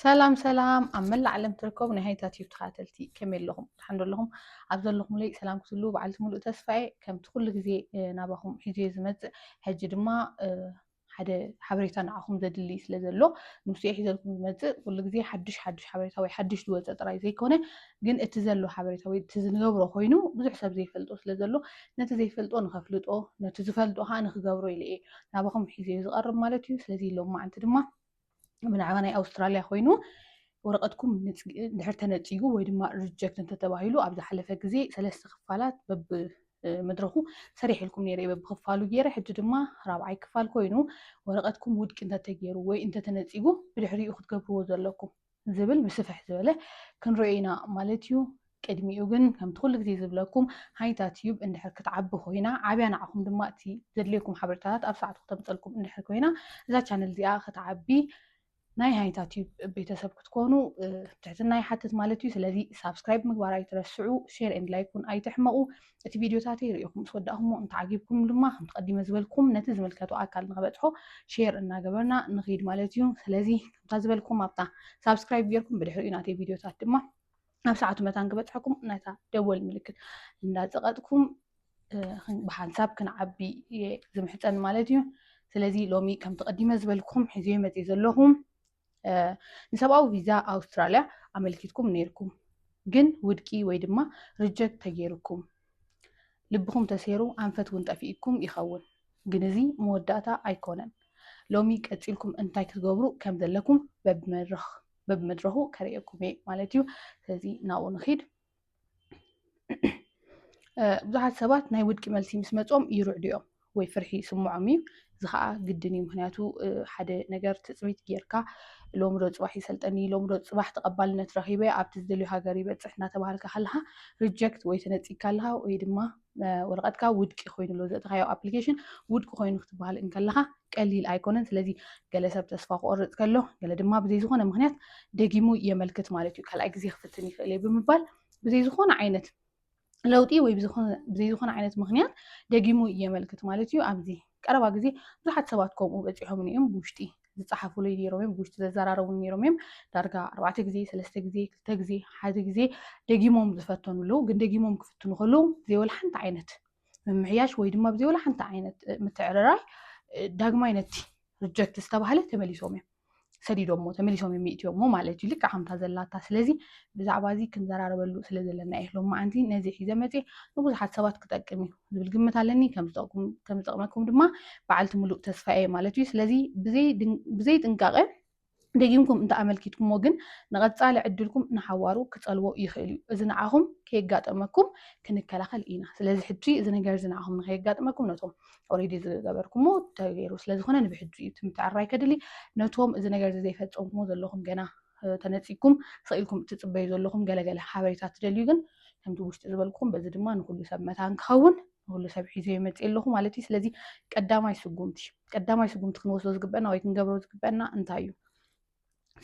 سلام سلام عمل علم تركب نهاية يوتيوب تخاتلتي كمل لهم الحمد لله عبد لهم لي سلام كله بعلت ملء تسفعي كم تقول جزي نابهم حجي زمت حج دما حدا حبريتا نعهم زد اللي سلزلو نسي حيزلكم زمت كل جزي حدش حبريتا وي حدش دوت تراي زي كونه جن اتزلو حبريتا وي تزنجبرو خوينو بزح سب زي فلطو سلزلو نت زي فلطو نخفلطو نت زفلطو ها نخجبرو إلي نابهم حجي زقرب مالتي سلزي لهم ما أنت دما من عواني أستراليا خوينو ورقتكم دحر تنتيجو ويدما ريجكت انت تباهيلو أبدا حلفة جزي ثلاث خفالات بب مدرخو سريح لكم نيري بخفالو جيري حتى دما رابعي كفال كوينو ورقتكم ودك انت تجيرو وي انت تنتيجو بدحري أخذ قبرو زلكم زبل بسفح زبله كن رأينا مالتيو قدميو جن كم تخلق زي زبلكم هاي تاتيوب ان دحر كتعبو خوينا عبينا عقم دماتي زدليكم حبرتات أبسعت خطبتلكم ان دحر كوينا إذا كان الزياء ختعبي ناي هاي تاتيوب بيتسب كتكونوا تحتنا حتى مالتيو سلذي سبسكرايب مقبارا يترسعوا شير اند لايكون اي تحمقوا اتي فيديو تاتي رأيكم سوداهم انت عاجبكم لما متقدمة زبلكم نتز ملكاتو اكال نغبتحو شير انا قبرنا نغيد مالتيو سلذي تازبلكم ابتا سبسكرايب بيركم بدحرقين اتي فيديو تاتي ما نفسعتو متان قبتحكم نايتا دول ملكت ندازقاتكم بحنساب كنعبي زمحتن مالتيو سلذي لومي كم تقدمة زبلكم حزيو متي زلهم نسبقوا فيزا أستراليا عملكتكم نيركم جن ودكي ويدما رجت تجيركم لبكم تسيروا أنفت ونتفيكم يخون جنزي موداتا أيقونا لومي كتلكم أنتاي كتجبروا كم ذلكم ببمدرخو كريكم مالتيو هذه ناو نخيد بزحت سبات ناي ودكي مالتي مسمتهم يرعديهم ويفرحي سمعمي زخاء قدني مهناتو حدا نجار تسويت جيركا لوم رد صباح يسلطني لوم رد صباح تقبل نترخيبه عبتزدلو هاجري بصحنا تبارك خلها ريجكت ويتنطي كلها ويدما ورقتك ودك خوين لو زتخايو ابلكيشن ودك خوين تبال ان كلها قليل ايكونن ስለዚህ ገለሰብ ተስፋ ቆርጥ ከሎ ገለ ድማ በዘይ ዝኾነ ምክንያት ደጊሙ የመልከት ማለት እዩ ካልኣይ ግዜ ክፍትን ይኽእል ብምባል በዘይ ዝኾነ ዓይነት ለውጢ ወይ በዘይ ዝኾነ ዓይነት ምክንያት ደጊሙ የመልከት ማለት እዩ ኣብዚ ቀረባ ግዜ ብዙሓት ሰባት ከምኡ በፂሖም እዮም ብውሽጢ ዝፀሓፉ ለይ ነይሮም እዮም ብውሽጢ ዘዘራረቡ ነይሮም እዮም ዳርጋ 4 ግዜ 3 ግዜ 2 ግዜ 1 ግዜ ደጊሞም ዝፈተኑ ኣለዉ ግን ደጊሞም ክፍትኑ ከለዉ ዘይወላ ሓንቲ ዓይነት መምሕያሽ ወይ ድማ ብዘይወላ ሓንቲ ዓይነት ምትዕርራይ ዳግማይ ነቲ ሪጀክት ዝተባሃለ ተመሊሶም እዮም ሰዲዶሞ ተመሊሶም የሚእትዮም ማለት እዩ ልክ ሓምታ ዘላታ ስለዚ ብዛዕባ እዚ ክንዘራረበሉ ስለ ዘለና ኢሎም ማዓንቲ ነዚ ሒዘ መፅእ ንብዙሓት ሰባት ክጠቅም እዩ ዝብል ግምት ኣለኒ ከም ዝጠቅመኩም ድማ በዓልቲ ሙሉእ ተስፋዬ ማለት እዩ ስለዚ ብዘይ ጥንቃቐ ደጊምኩም እንተ ኣመልኪትኩሞ ግን ንቐፃሊ ዕድልኩም ንሓዋሩ ክፀልዎ ይኽእል እዩ እዚ ንዓኹም ከየጋጠመኩም ክንከላኸል ኢና ስለዚ ሕጂ እዚ ነገር እዚ ንዓኹም ንከየጋጠመኩም ነቶም ኦልሬዲ ዝገበርኩሞ ተገይሩ ስለዝኾነ ንብሕጂ እዩ ትምትዕራይ ከድሊ ነቶም እዚ ነገር እዚ ዘይፈፀምኩሞ ዘለኹም ገና ተነፂኩም ስኢልኩም እትፅበዩ ዘለኹም ገለገለ ሓበሬታ ትደልዩ ግን ከምቲ ውሽጢ ዝበልኩም በዚ ድማ ንኩሉ ሰብ መታን ክኸውን ንኩሉ ሰብ ሒዘ ይመፅእ ኣለኹ ማለት እዩ ስለዚ ቀዳማይ ስጉምቲ ክንወስዶ ዝግበአና ወይ ክንገብሮ ዝግበአና እንታይ እዩ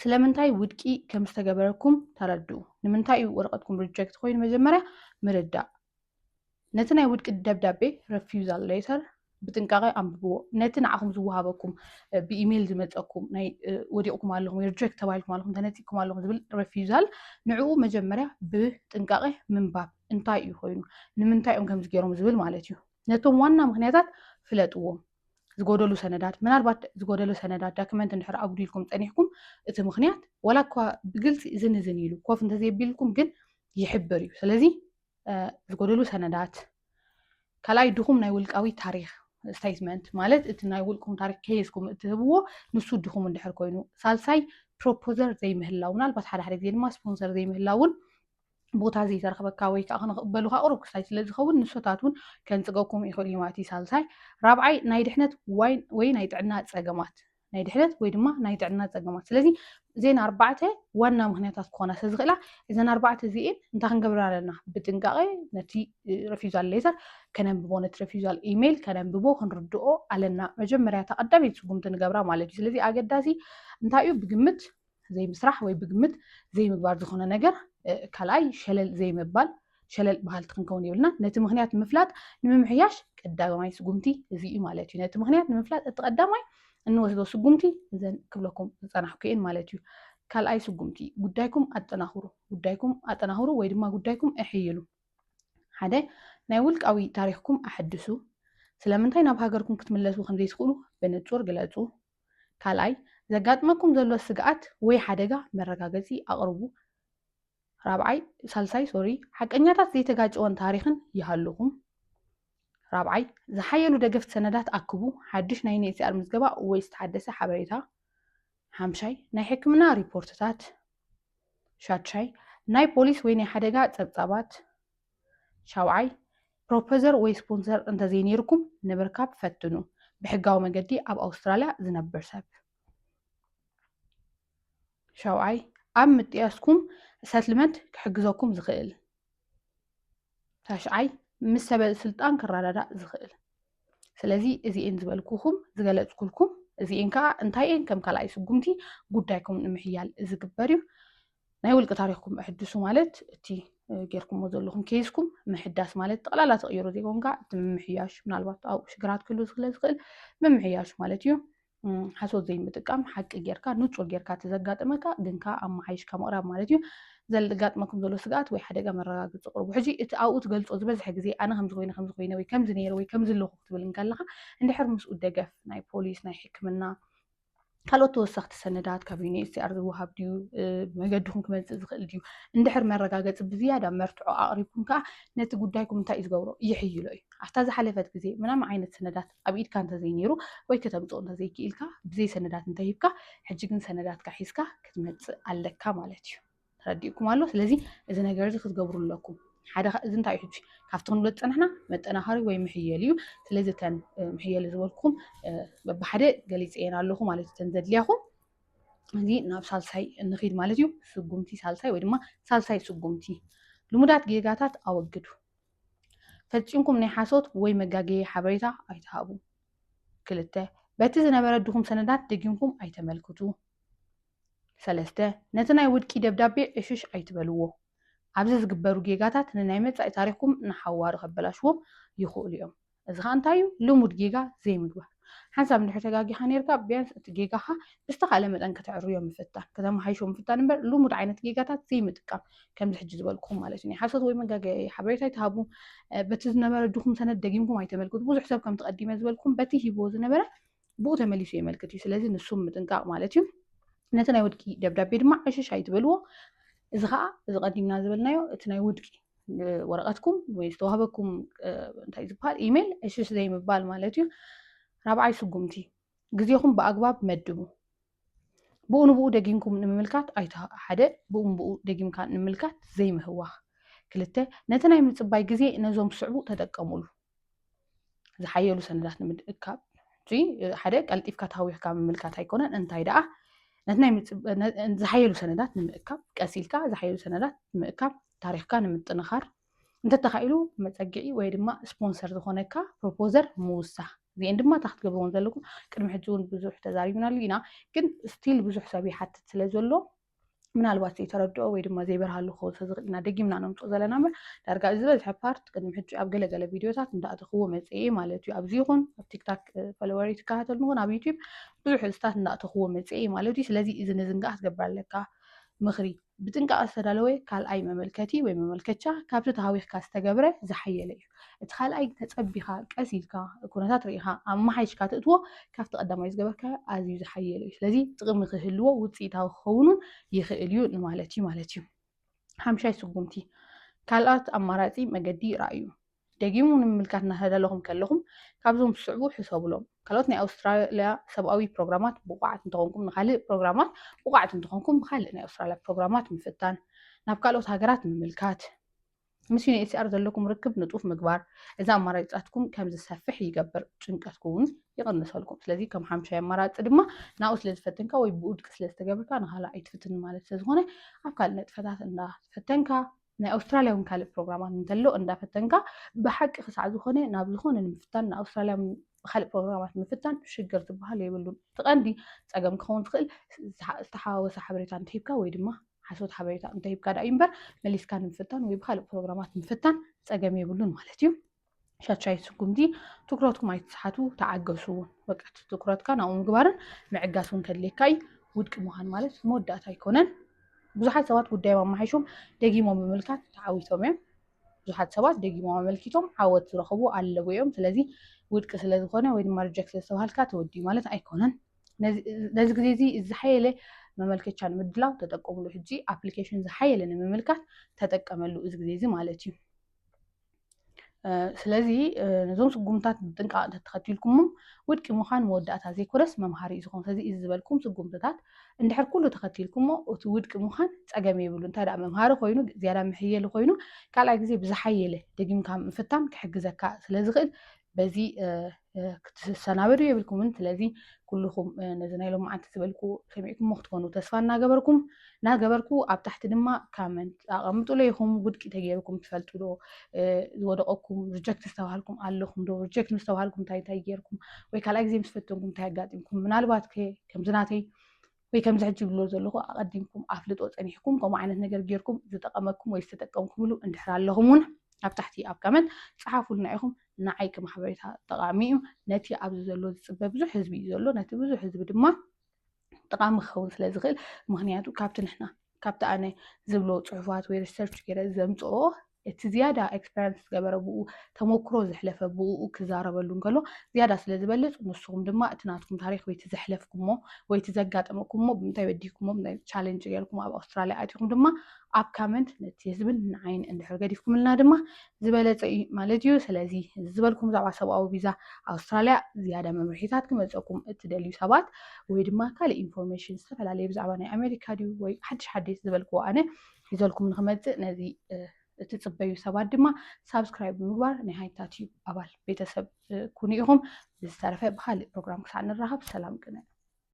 ስለምንታይ ውድቂ ከም ዝተገበረኩም ተረድኡ ንምንታይ እዩ ወረቐትኩም ሪጀክት ኮይኑ መጀመርያ ምርዳእ ነቲ ናይ ውድቂ ደብዳቤ ረፊውዛል ሌተር ብጥንቃቐ ኣንብብዎ ነቲ ንዓኹም ዝወሃበኩም ብኢሜይል ዝመፀኩም ናይ ወዲቕኩም ኣለኹም ሪጀክት ተባሂልኩም ኣለኹም ተነፂኩም ኣለኹም ዝብል ረፊውዛል ንዕኡ መጀመርያ ብጥንቃቐ ምንባብ እንታይ እዩ ኮይኑ ንምንታይ እዮም ከምዚ ገይሮም ዝብል ማለት እዩ ነቶም ዋና ምክንያታት ፍለጥዎም ዝጎደሉ ሰነዳት ምናልባት ዝጎደሉ ሰነዳት ዳክመንት እንድሕር ኣጉዲልኩም ፀኒሕኩም እቲ ምክንያት ወላ እኳ ብግልፂ ዝንዝን ኢሉ ኮፍ እንተዘይቢልኩም ግን ይሕብር እዩ ስለዚ ዝጎደሉ ሰነዳት ካልኣይ ድኹም ናይ ውልቃዊ ታሪክ ስቴትመንት ማለት እቲ ናይ ውልቅኩም ታሪክ ከየስኩም እትህብዎ ንሱ ድኹም እንድሕር ኮይኑ ሳልሳይ ፕሮፖዘር ዘይምህላው ምናልባት ሓደ ሓደ ግዜ ድማ ስፖንሰር ዘይምህላውን ቦታ ዘይተረኸበካ ወይ ከዓ ክንቕበሉካ ቁሩብ ክሳይ ስለዝኸውን ንሶታት እውን ከንፅገኩም ይኽእል እዩ ማለት እዩ ሳልሳይ ራብዓይ ናይ ድሕነት ወይ ናይ ጥዕና ፀገማት ናይ ድሕነት ወይ ድማ ናይ ጥዕና ፀገማት ስለዚ እዘን 4 ዋና ምክንያታት ክኾና ስለዝኽእላ እዘን 4 እዚአን እንታይ ክንገብር ኣለና ብጥንቃቐ ነቲ ረፊውዛል ሌተር ከነንብቦ ነቲ ረፊውዛል ኢሜይል ከነንብቦ ክንርድኦ ኣለና መጀመርያ ተቐዳሚት ስጉምቲ ንገብራ ማለት እዩ ስለዚ ኣገዳሲ እንታይ እዩ ብግምት ዘይምስራሕ ወይ ብግምት ዘይምግባር ዝኾነ ነገር ካልኣይ ሸለል ዘይምባል ሸለል ባህልቲ ክንከውን የብልና ነቲ ምክንያት ምፍላጥ ንምምሕያሽ ቀዳማይ ስጉምቲ እዚ እዩ ማለት እዩ ነቲ ምክንያት ንምፍላጥ እቲ ቀዳማይ እንወስዶ ስጉምቲ እዘን ክብለኩም ዝፀናሕኩ እየን ማለት እዩ ካልኣይ ስጉምቲ ጉዳይኩም ኣጠናኽሩ ወይ ድማ ጉዳይኩም እሕይሉ ሓደ ናይ ውልቃዊ ታሪኽኩም ኣሕድሱ ስለምንታይ ናብ ሃገርኩም ክትምለሱ ከምዘይ ትኽእሉ ብንጹር ግለጹ ካልኣይ ዘጋጥመኩም ዘሎ ስግኣት ወይ ሓደጋ መረጋገፂ ኣቕርቡ ሳልሳይ ሓቀኛታት ዘይተጋጭወን ታሪኽን ይሃሉኹም ራብዓይ ዝሓየሉ ደገፍቲ ሰነዳት ኣክቡ ሓድሽ ናይ ዩኤንኤችሲአር ምዝገባ ወይ ዝተሓደሰ ሓበሬታ ሓምሻይ ናይ ሕክምና ሪፖርትታት ሻድሻይ ናይ ፖሊስ ወይ ናይ ሓደጋ ፀብፃባት ሻውዓይ ፕሮፖዘር ወይ ስፖንሰር እንተዘይነርኩም ንምርካብ ፈትኑ ብሕጋዊ መገዲ ኣብ ኣውስትራልያ ዝነብር ሰብ ሻውዓይ ኣብ ምጥያስኩም ሰትልመንት ክሕግዘኩም ዝኽእል ታሽዓይ ምስ ሰበ ስልጣን ክረዳዳእ ዝኽእል ስለዚ እዚአን ዝበልኩኹም ዝገለጽኩልኩም እዚአን ከዓ እንታይን ከም ካልኣይ ስጉምቲ ጉዳይኩም ንምሕያል ዝግበር እዩ ናይ ውልቂ ታሪኽኩም እሕድሱ ማለት እቲ ጌርኩምዎ ዘለኹም ኬስኩም ምሕዳስ ማለት ጠቕላላ ተቐይሮ ዘይኮንካ እቲ ምምሕያሽ ምናልባት ኣብኡ ሽግራት ክህሉ ዝኽእል ምምሕያሽ ማለት እዩ ሓሶት ዘይምጥቃም ሓቂ ጌርካ ንጹር ጌርካ ተዘጋጥመካ ግንካ ኣመሓይሽካ ምቕራብ ማለት እዩ ዘጋጥመኩም ዘሎ ስግኣት ወይ ሓደጋ መረጋገፂ ቅርቡ ሕጂ እቲ ኣብኡ ትገልጾ ዝበዝሐ ግዜ ኣነ ከምዚ ኮይነ ወይ ከምዚ ነይረ ወይ ከምዚ ኣለኹ ክትብል እንከለካ እንድሕር ምስኡ ደገፍ ናይ ፖሊስ ናይ ሕክምና ካልኦት ተወሰኽቲ ሰነዳት ካብ ዩኤንኤችሲአር ዝወሃብ ድዩ መገድኩም ክመፅእ ዝኽእል ድዩ እንድሕር መረጋገፂ ብዝያዳ መርትዖ ኣቕሪብኩም ከዓ ነቲ ጉዳይኩም እንታይ እዩ ዝገብሮ ይሕይሎ እዩ ኣብታ ዝሓለፈት ግዜ ምናምን ዓይነት ሰነዳት ኣብ ኢድካ እንተዘይነይሩ ወይ ከተምፅኦ እንተዘይክኢልካ ብዘይ ሰነዳት እንተሂብካ ሕጂ ግን ሰነዳትካ ሒዝካ ክትመፅእ ኣለካ ማለት እዩ ተረዲእኩም ኣሎ ስለዚ እዚ ነገር እዚ ክትገብሩ ኣለኩም ሓደ እዚ እንታይ እዩ ሕጂ ካብቲ ክንብሎ ፀናሕና መጠናኸሪ ወይ ምሕየል እዩ ስለዚ ተን ምሕየል ዝበልኩም በብሓደ ገሊፀን ኣለኹ ማለት እዩ ተን ዘድልያኹም እዚ ናብ ሳልሳይ እንኸይድ ማለት እዩ ስጉምቲ ሳልሳይ ወይ ድማ ሳልሳይ ስጉምቲ ልሙዳት ጌጋታት ኣወግዱ ፈፂምኩም ናይ ሓሶት ወይ መጋገዪ ሓበሬታ ኣይተሃቡ ክልተ በቲ ዝነበረ ድኹም ሰነዳት ደጊምኩም ኣይተመልክቱ ሰለስተ ነቲ ናይ ውድቂ ደብዳቤ እሽሽ ኣይትበልዎ ኣብዚ ዝግበሩ ጌጋታት ንናይ መጻኢ ታሪኽኩም ንሓዋሩ ከበላሽዎም ይኽእሉ እዮም እዚ ከዓ እንታይ እዩ ልሙድ ጌጋ ዘይምግባር ሓንሳብ እንድሕር ተጋጊኻ ነርካ ቢያንስ እቲ ጌጋኻ ብዝተኻእለ መጠን ከተዕርዮ ምፍታን ከተመሓይሾ ምፍታን እምበር ልሙድ ዓይነት ጌጋታት ዘይምጥቃም ከምዚ ሕጂ ዝበልኩኹም ማለት እዩ ናይ ሓሶት ወይ መጋገዪ ሓበሬታ ኣይትሃቡ በቲ ዝነበረ ድኹም ሰነድ ደጊምኩም ኣይተመልክቱ ብዙሕ ሰብ ከም ተቐዲመ ዝበልኩም በቲ ሂብዎ ዝነበረ ብኡ ተመሊሱ የመልክት እዩ ስለዚ ንሱም ምጥንቃቕ ማለት እዩ ነቲ ናይ ውድቂ ደብዳቤ ድማ ዕሽሽ ኣይትበልዎ እዚ ከዓ እዚ ቀዲምና ዝበልናዮ እቲ ናይ ውድቂ ወረቐትኩም ወይ ዝተዋህበኩም እንታይ ዝበሃል ኢሜል ዕሽሽ ዘይምባል ማለት እዩ ራብዓይ ስጉምቲ ግዜኹም ብኣግባብ መድቡ ብኡ ንብኡ ደጊምኩም ንምምልካት ሓደ ብኡ ንብኡ ደጊምካ ንምምልካት ዘይምህዋኽ ክልተ ነቲ ናይ ምፅባይ ግዜ ነዞም ስዕቡ ተጠቀሙሉ ዝሓየሉ ሰነዳት ንምእካብ ሓደ ቀልጢፍካ ተሃዊኽካ ምምልካት ኣይኮነን እንታይ ደኣ ዝሓየሉ ሰነዳት ንምእካብ ቀሲልካ ዝሓየሉ ሰነዳት ንምእካብ ታሪኽካ ንምጥንኻር እንተተኻኢሉ መፀጊዒ ወይ ድማ ስፖንሰር ዝኾነካ ፕሮፖዘር ምውሳኽ እዚአን ድማ እታ ክትገብርዎን ዘለኩም ቅድሚ ሕጂ እውን ብዙሕ ተዛሪብናሉ ኢና ግን ስቲል ብዙሕ ሰብ ይሓትት ስለ ዘሎ ምናልባት ዘይተረድኦ ወይ ድማ ዘይበርሃሉ ክኸውን ስለዝኽእል ኢና ደጊምና ነምፅኦ ዘለና እምበር ዳርጋ እዚ ዝበዝሐ ፓርት ቅድሚ ሕጂ ኣብ ገለገለ ቪድዮታት እንዳእተኽዎ መፅአ ማለት እዩ ኣብዚ ይኹን ኣብ ቲክታክ ፎሎወር ትከታተሉ ይኹን ኣብ ዩቲዩብ ብዙሕ ህዝታት እንዳእተኽዎ መፅአ ማለት እዩ ስለዚ እዚ ንዝንጋዕ ክትገብር ኣለካ ምኽሪ ብጥንቃቐ ዝተዳለወ ካልኣይ መመልከቲ ወይ መመልከቻ ካብቲ ተሃዊኽካ ዝተገብረ ዝሓየለ እዩ እቲ ካልኣይ ተፀቢኻ ቀሲልካ ኩነታት ርኢኻ ኣመሓይሽካ ትእትዎ ካብቲ ቀዳማይ ዝገበርካዮ ኣዝዩ ዝሓየለ እዩ ስለዚ ጥቕሚ ክህልዎ ውፅኢታዊ ክኸውኑን ይኽእል እዩ ማለት እዩ ሓምሻይ ስጉምቲ ካልኦት ኣማራፂ መገዲ ይረኣዩ ደጊሙ ንምምልካት እናተዳለኹም ከለኹም ካብዞም ዝስዕቡ ሕሰብሎም ካልኦት ናይ ኣውስትራልያ ሰብኣዊ ፕሮግራማት ብቑዓት እንትኾንኩም ንካልእ ፕሮግራማት ብቑዓት እንትኾንኩም ብካልእ ናይ ኣውስትራልያ ፕሮግራማት ምፍታን ናብ ካልኦት ሃገራት ምምልካት ምስ ዩኤንኤችሲአር ዘለኩም ርክብ ንጡፍ ምግባር እዚ ኣማራፂታትኩም ከም ዝሰፍሕ ይገብር ጭንቀትኩም ይቕንሰልኩም ስለዚ ከም ሓምሻይ ኣማራፂ ድማ ናብኡ ስለዝፈትንካ ወይ ብውድቂ ስለዝተገብርካ ንኻልእ ኣይትፍትን ማለት ስለዝኾነ ኣብ ካልእ ነጥፈታት እንዳፈተንካ ናይ ኣውስትራልያ እውን ካልእ ፕሮግራማት እንተሎ እንዳፈተንካ ብሓቂ ክሳዕ ዝኾነ ናብ ዝኾነ ንምፍታን ንኣውስትራልያ ብካልእ ፕሮግራማት ምፍታን ሽግር ዝበሃል የብሉን ትቐንዲ ፀገም ክኸውን ዝኽእል ዝተሓዋወሰ ሓበሬታ እንተሂብካ ወይ ድማ ሓሶት ሓበሬታ እንተሂብካ ዳ እዩ እምበር መሊስካ ንምፍታን ወይ ብካልእ ፕሮግራማት ምፍታን ፀገም የብሉን ማለት እዩ ሻድሻይ ስጉምቲ ትኩረትኩም ኣይትስሓቱ ተዓገሱ ወቅት ትኩረትካ ናብኡ ምግባርን ምዕጋስ እውን ከድልየካ እዩ ውድቅ ምዃን ማለት መወዳእታ ኣይኮነን ብዙሓት ሰባት ጉዳዮም ኣመሓይሾም ደጊሞም ምምልካት ተዓዊቶም እዮም ብዙሓት ሰባት ደጊሞም ኣመልኪቶም ዓወት ዝረኸቡ ኣለዉ እዮም ስለዚ ውድቂ ስለ ዝኾነ ወይ ድማ ሪጀክት ስለተባሃልካ ተወዲዩ ማለት ኣይኮነን ነዚ ግዜ እዚ ዝሓየለ መመልከቻ ንምድላው ተጠቀምሉ ሕጂ ኣፕሊኬሽን ዝሓየለ ንምምልካት ተጠቀመሉ እዚ ግዜ እዚ ማለት እዩ ስለዚ ነዞም ስጉምታት ብጥንቃቅ ተተኸቲልኩሞ ውድቂ ምዃን መወዳእታ ዘይኮነስ መምሃሪ እዩ ዝኾን ስለዚ እዚ ዝበልኩም ስጉምትታት እንድሕር ኩሉ ተኸቲልኩሞ እቲ ውድቂ ምዃን ፀገም የብሉ እንታይ ደኣ መምሃሪ ኮይኑ ዝያዳ ምሕየሊ ኮይኑ ካልኣይ ግዜ ብዝሓየለ ደጊምካ ምፍታን ክሕግዘካ ስለዝኽእል በዚ ክትሰናበዱ የብልኩምን ስለዚ ኩልኩም ነዚ ናይ ሎም መዓልቲ ዝበልኩ ሰሚዕኩም ክትኮኑ ተስፋ እናገበርኩ ኣብ ታሕቲ ድማ ካመንት ኣቐምጡሎ ኢኹም ውድቂ ተገይርኩም ትፈልጡ ዶ ዝወደቐኩም ሪጀክት ዝተባሃልኩም ኣለኹም ዶ ሪጀክት ምስ ተባሃልኩም እንታይ ገይርኩም ወይ ካልኣይ ግዜ ምስ ፈተንኩም እንታይ ኣጋጢምኩም ምናልባት ከምዚ ናተይ ወይ ከምዚ ሕጂ ብሎ ዘለኹ ኣቐዲምኩም ኣፍልጦ ፀኒሕኩም ከምኡ ዓይነት ነገር ገይርኩም ዝጠቐመኩም ወይ ዝተጠቀምኩምሉ እንድሕር ኣለኹም እውን ኣብ ታሕቲ ኣብ ካመንት ፀሓፉልና ኢኹም ንዓይ ከማሕበሬታ ጠቃሚ እዩ ነቲ ኣብዚ ዘሎ ዝፅበ ብዙሕ ህዝቢ እዩ ዘሎ ነቲ ብዙሕ ህዝቢ ድማ ጠቃሚ ክኸውን ስለ ዝኽእል ምክንያቱ ካብቲ ንሕና ካብቲ ኣነ ዝብሎ ፅሑፋት ወይ ሪሰርች ገይረ ዘምፅኦ እቲ ዝያዳ ኤክስፐሪንስ ዝገበረ ብኡ ተመክሮ ዘሕለፈ ብኡ ክዛረበሉ እንከሎ ዝያዳ ስለ ዝበልፅ ንስኹም ድማ እቲ ናትኩም ታሪክ ወይ እቲ ዘሕለፍኩሞ ወይ እቲ ዘጋጠመኩሞ ብምንታይ በዲፍኩሞ ብምንታይ ቻሌንጅ ገይርኩም ኣብ ኣውስትራልያ ኣትኹም ድማ ኣብ ካመንት ነቲ ህዝብን ንዓይን እንድሕር ገዲፍኩምልና ድማ ዝበለፀ እዩ ማለት እዩ ስለዚ ዝበልኩም ዛዕባ ሰብኣዊ ቪዛ ኣውስትራልያ ዝያዳ መምርሒታት ክመፀኩም እትደልዩ ሰባት ወይ ድማ ካልእ ኢንፎርሜሽን ዝተፈላለየ ብዛዕባ ናይ ኣሜሪካ ድዩ ወይ ሓድሽ ዝበልክዎ ኣነ ሒዘልኩም ንክመፅእ ነዚ እትፅበዩ ሰባት ድማ ሳብስክራይብ ብምግባር ናይ ሃይታ ቲዩብ ኣባል ቤተሰብ ኩኑ ኢኹም ብዝተረፈ ብካሊእ ፕሮግራም ክሳዕ ንራኸብ ሰላም ቅነ